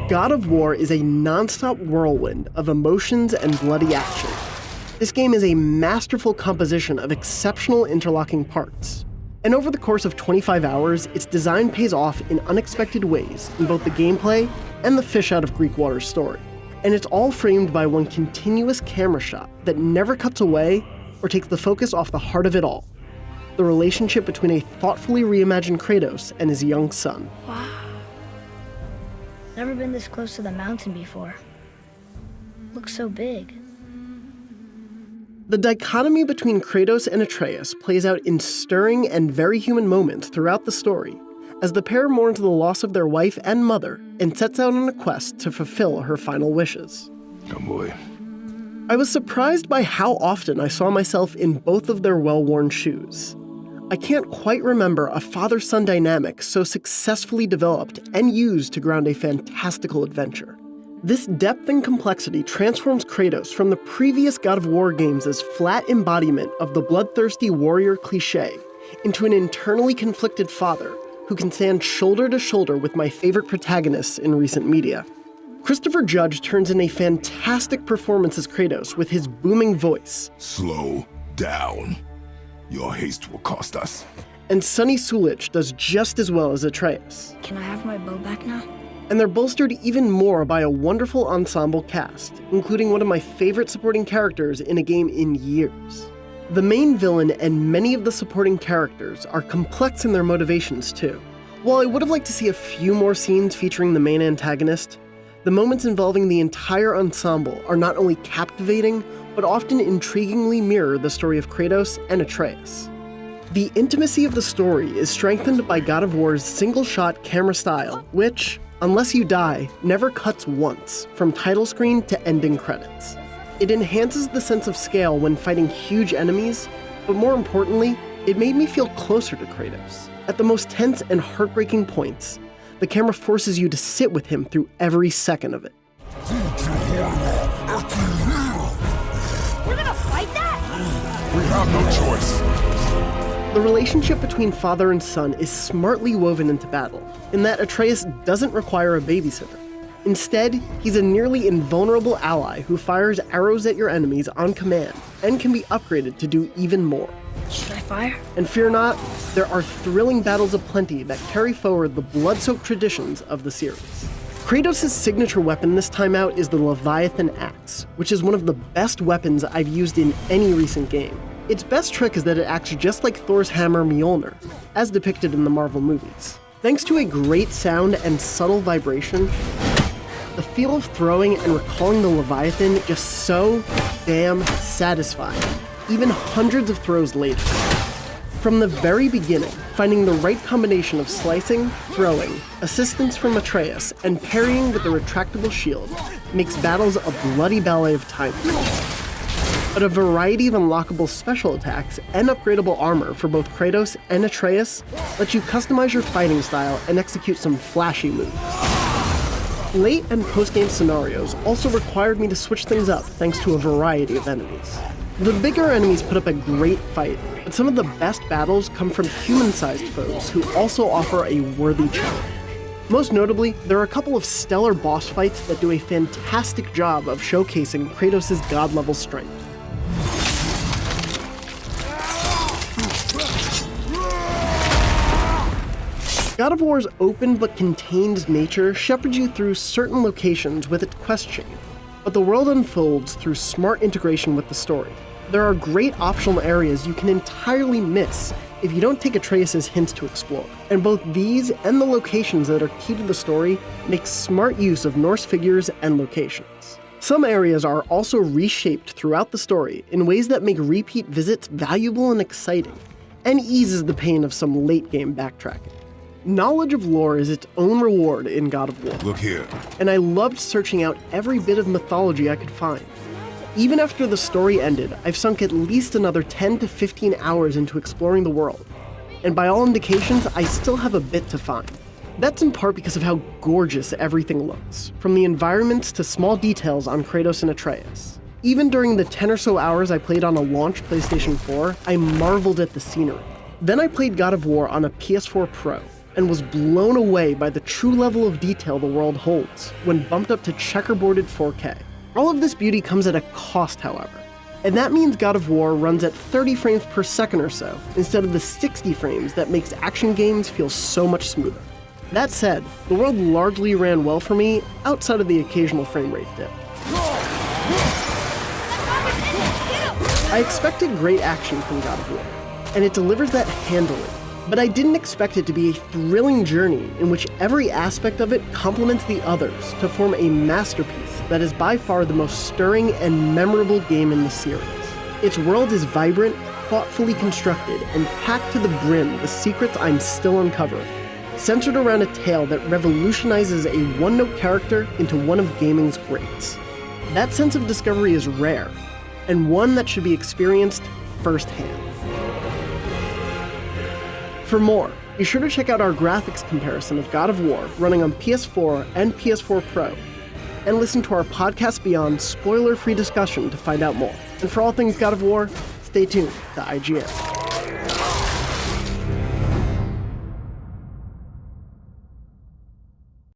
God of War is a non-stop whirlwind of emotions and bloody action. This game is a masterful composition of exceptional interlocking parts. And over the course of 25 hours, its design pays off in unexpected ways in both the gameplay and the fish out of Greek Water's story. And it's all framed by one continuous camera shot that never cuts away or takes the focus off the heart of it all: the relationship between a thoughtfully reimagined Kratos and his young son. Wow. Never been this close to the mountain before. Looks so big. The dichotomy between Kratos and Atreus plays out in stirring and very human moments throughout the story, as the pair mourns the loss of their wife and mother and sets out on a quest to fulfill her final wishes. Oh boy. I was surprised by how often I saw myself in both of their well-worn shoes. I can't quite remember a father-son dynamic so successfully developed and used to ground a fantastical adventure. This depth and complexity transforms Kratos from the previous God of War games' flat embodiment of the bloodthirsty warrior cliché into an internally conflicted father who can stand shoulder to shoulder with my favorite protagonists in recent media. Christopher Judge turns in a fantastic performance as Kratos with his booming voice. Slow down. Your haste will cost us. And Sonny Sulich does just as well as Atreus. Can I have my bow back now? And they're bolstered even more by a wonderful ensemble cast, including one of my favorite supporting characters in a game in years. The main villain and many of the supporting characters are complex in their motivations too. While I would have liked to see a few more scenes featuring the main antagonist, the moments involving the entire ensemble are not only captivating, but often intriguingly mirror the story of Kratos and Atreus. The intimacy of the story is strengthened by God of War's single-shot camera style, which, unless you die, never cuts once, from title screen to ending credits. It enhances the sense of scale when fighting huge enemies, but more importantly, it made me feel closer to Kratos. At the most tense and heartbreaking points, the camera forces you to sit with him through every second of it. We're gonna fight that? We have no choice. The relationship between father and son is smartly woven into battle, in that Atreus doesn't require a babysitter. Instead, he's a nearly invulnerable ally who fires arrows at your enemies on command and can be upgraded to do even more. Should I fire? And fear not, there are thrilling battles aplenty that carry forward the blood-soaked traditions of the series. Kratos' signature weapon this time out is the Leviathan Axe, which is one of the best weapons I've used in any recent game. Its best trick is that it acts just like Thor's hammer Mjolnir, as depicted in the Marvel movies. Thanks to a great sound and subtle vibration, the feel of throwing and recalling the Leviathan is just so damn satisfying, even hundreds of throws later. From the very beginning, finding the right combination of slicing, throwing, assistance from Atreus, and parrying with the retractable shield makes battles a bloody ballet of timing. But a variety of unlockable special attacks and upgradable armor for both Kratos and Atreus let you customize your fighting style and execute some flashy moves. Late and post-game scenarios also required me to switch things up thanks to a variety of enemies. The bigger enemies put up a great fight, but some of the best battles come from human-sized foes who also offer a worthy challenge. Most notably, there are a couple of stellar boss fights that do a fantastic job of showcasing Kratos' god-level strength. God of War's open but contained nature shepherds you through certain locations with its quest chain, but the world unfolds through smart integration with the story. There are great optional areas you can entirely miss if you don't take Atreus' hints to explore, and both these and the locations that are key to the story make smart use of Norse figures and locations. Some areas are also reshaped throughout the story in ways that make repeat visits valuable and exciting, and eases the pain of some late-game backtracking. Knowledge of lore is its own reward in God of War. Look here. And I loved searching out every bit of mythology I could find. Even after the story ended, I've sunk at least another 10 to 15 hours into exploring the world. And by all indications, I still have a bit to find. That's in part because of how gorgeous everything looks, from the environments to small details on Kratos and Atreus. Even during the 10 or so hours I played on a launch PlayStation 4, I marveled at the scenery. Then I played God of War on a PS4 Pro, and was blown away by the true level of detail the world holds when bumped up to checkerboarded 4K. All of this beauty comes at a cost, however, and that means God of War runs at 30 frames per second or so, instead of the 60 frames that makes action games feel so much smoother. That said, the world largely ran well for me outside of the occasional frame rate dip. I expected great action from God of War, and it delivers that handily, but I didn't expect it to be a thrilling journey in which every aspect of it complements the others to form a masterpiece that is by far the most stirring and memorable game in the series. Its world is vibrant, thoughtfully constructed, and packed to the brim with secrets I'm still uncovering, centered around a tale that revolutionizes a one-note character into one of gaming's greats. That sense of discovery is rare, and one that should be experienced firsthand. For more, be sure to check out our graphics comparison of God of War running on PS4 and PS4 Pro, and listen to our Podcast Beyond spoiler-free discussion to find out more. And for all things God of War, stay tuned to IGN.